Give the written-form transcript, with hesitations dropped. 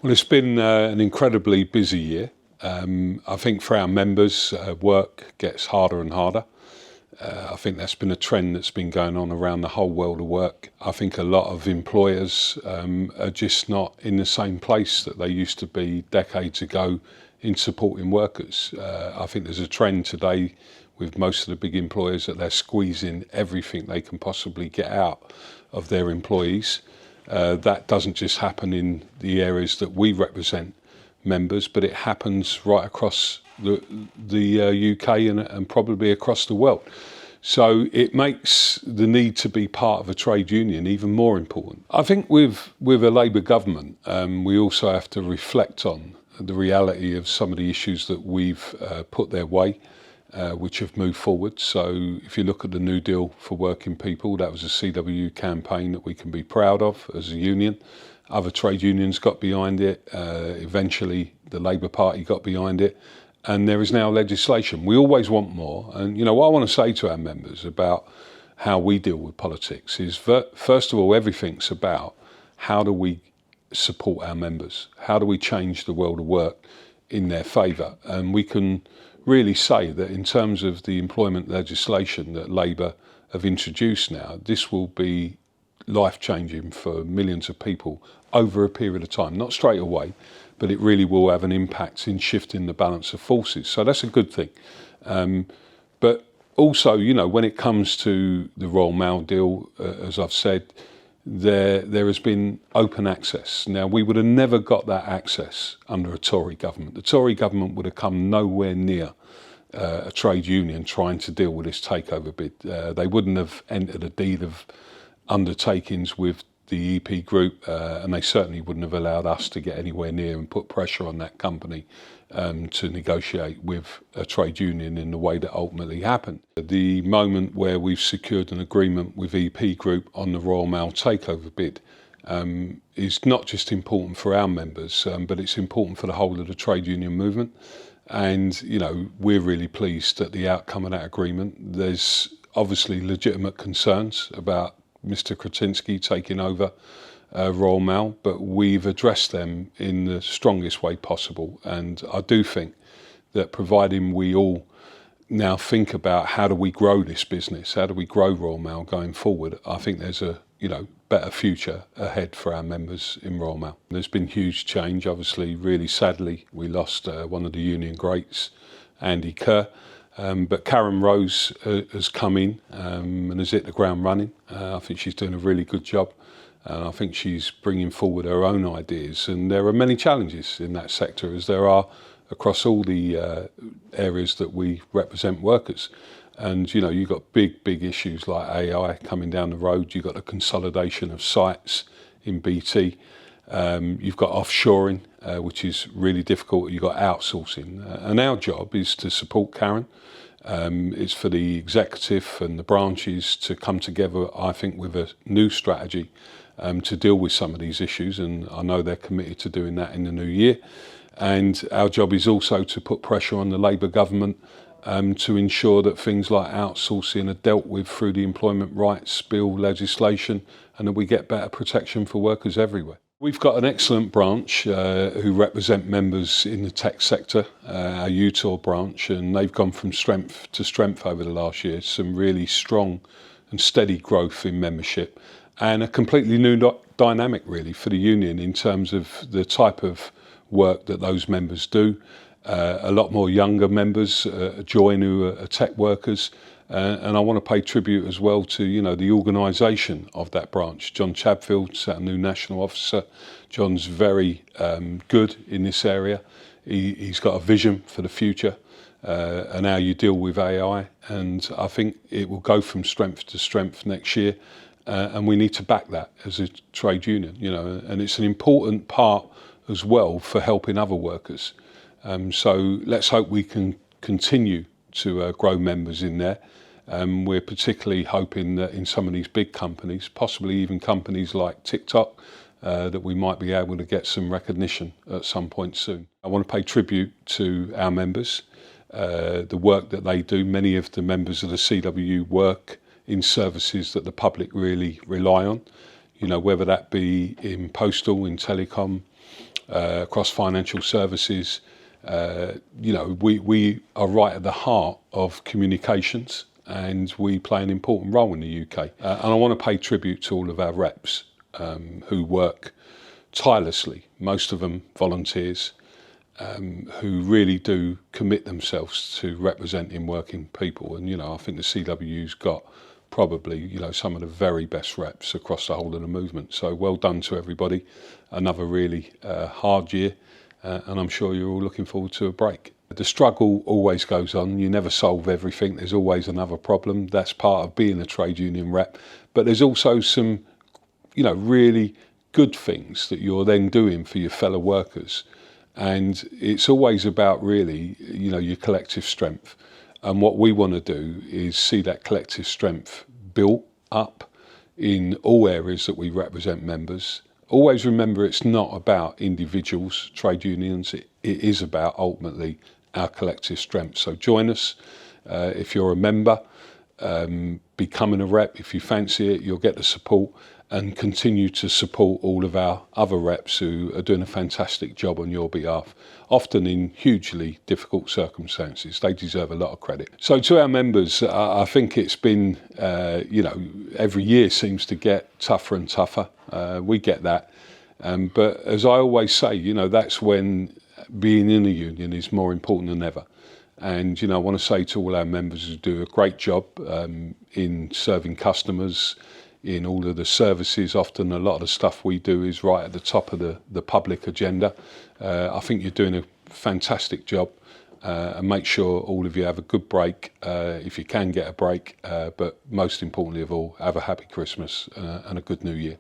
Well, it's been an incredibly busy year. I think for our members, work gets harder and harder. I think that's been a trend that's been going on around the whole world of work. I think a lot of employers are just not in the same place that they used to be decades ago in supporting workers. I think there's a trend today with most of the big employers that they're squeezing everything they can possibly get out of their employees. That doesn't just happen in the areas that we represent members, but it happens right across the UK and probably across the world. So it makes the need to be part of a trade union even more important. I think with a Labour government, we also have to reflect on the reality of some of the issues that we've put their way, which have moved forward. So if you look at the New Deal for working people, that was a CWU campaign that we can be proud of as a union. Other trade unions got behind it. Eventually the Labour Party got behind it. And there is now legislation. We always want more. And you know what I want to say to our members about how we deal with politics is, first of all, everything's about how do we support our members? How do we change the world of work in their favour? And we can really say that in terms of the employment legislation that Labour have introduced now, this will be life-changing for millions of people over a period of time, not straight away, but it really will have an impact in shifting the balance of forces. So that's a good thing. But also, you know, when it comes to the Royal Mail deal, as I've said, there has been open access. Now, we would have never got that access under a Tory government. The Tory government would have come nowhere near a trade union trying to deal with this takeover bid. They wouldn't have entered a deed of undertakings with the EP group, and they certainly wouldn't have allowed us to get anywhere near and put pressure on that company to negotiate with a trade union in the way that ultimately happened. The moment where we've secured an agreement with EP Group on the Royal Mail takeover bid is not just important for our members, but it's important for the whole of the trade union movement. And, you know, we're really pleased at the outcome of that agreement. There's obviously legitimate concerns about Mr. Kretinsky taking over Royal Mail, but we've addressed them in the strongest way possible. And I do think that providing we all now think about how do we grow this business, how do we grow Royal Mail going forward, I think there's a better future ahead for our members in Royal Mail. There's been huge change. Obviously, really sadly, we lost one of the union greats, Andy Kerr. But Karen Rose has come in and has hit the ground running. I think she's doing a really good job. I think she's bringing forward her own ideas. And there are many challenges in that sector, as there are across all the areas that we represent workers. And, you know, you've got big issues like AI coming down the road. You've got the consolidation of sites in BT. You've got offshoring, which is really difficult. You've got outsourcing. And our job is to support Karen. It's for the executive and the branches to come together, I think, with a new strategy to deal with some of these issues. And I know they're committed to doing that in the new year. And our job is also to put pressure on the Labour government to ensure that things like outsourcing are dealt with through the employment rights bill legislation, and that we get better protection for workers everywhere. We've got an excellent branch who represent members in the tech sector, our UTOR branch, and they've gone from strength to strength over the last year. Some really strong and steady growth in membership, and a completely new dynamic really for the union in terms of the type of work that those members do. A lot more younger members join who are tech workers. And I want to pay tribute as well to, you know, the organisation of that branch. John Chadfield's our new national officer. John's very good in this area. He's got a vision for the future and how you deal with AI. And I think it will go from strength to strength next year. And we need to back that as a trade union, you know, and it's an important part as well for helping other workers. So let's hope we can continue to grow members in there. We're particularly hoping that in some of these big companies, possibly even companies like TikTok, that we might be able to get some recognition at some point soon. I want to pay tribute to our members, the work that they do. Many of the members of the CWU work in services that the public really rely on, you know, whether that be in postal, in telecom, across financial services. We are right at the heart of communications, and we play an important role in the UK. And I want to pay tribute to all of our reps who work tirelessly, most of them volunteers, who really do commit themselves to representing working people. And, I think the CWU's got probably, some of the very best reps across the whole of the movement. So well done to everybody. Another really hard year, and I'm sure you're all looking forward to a break. The struggle always goes on. You never solve everything. There's always another problem. That's part of being a trade union rep. But there's also some, really good things that you're then doing for your fellow workers. And it's always about really, your collective strength. And what we want to do is see that collective strength built up in all areas that we represent members. Always remember, it's not about individuals, trade unions. It is about ultimately our collective strength. So join us if you're a member. Becoming a rep, if you fancy it, you'll get the support, and continue to support all of our other reps who are doing a fantastic job on your behalf, often in hugely difficult circumstances. They deserve a lot of credit. So to our members, I think it's been, every year seems to get tougher and tougher. We get that. But as I always say, that's when being in a union is more important than ever. And, I want to say to all our members who do a great job in serving customers, in all of the services. Often a lot of the stuff we do is right at the top of the public agenda. I think you're doing a fantastic job, and make sure all of you have a good break, if you can get a break, but most importantly of all, have a happy Christmas and a good New Year.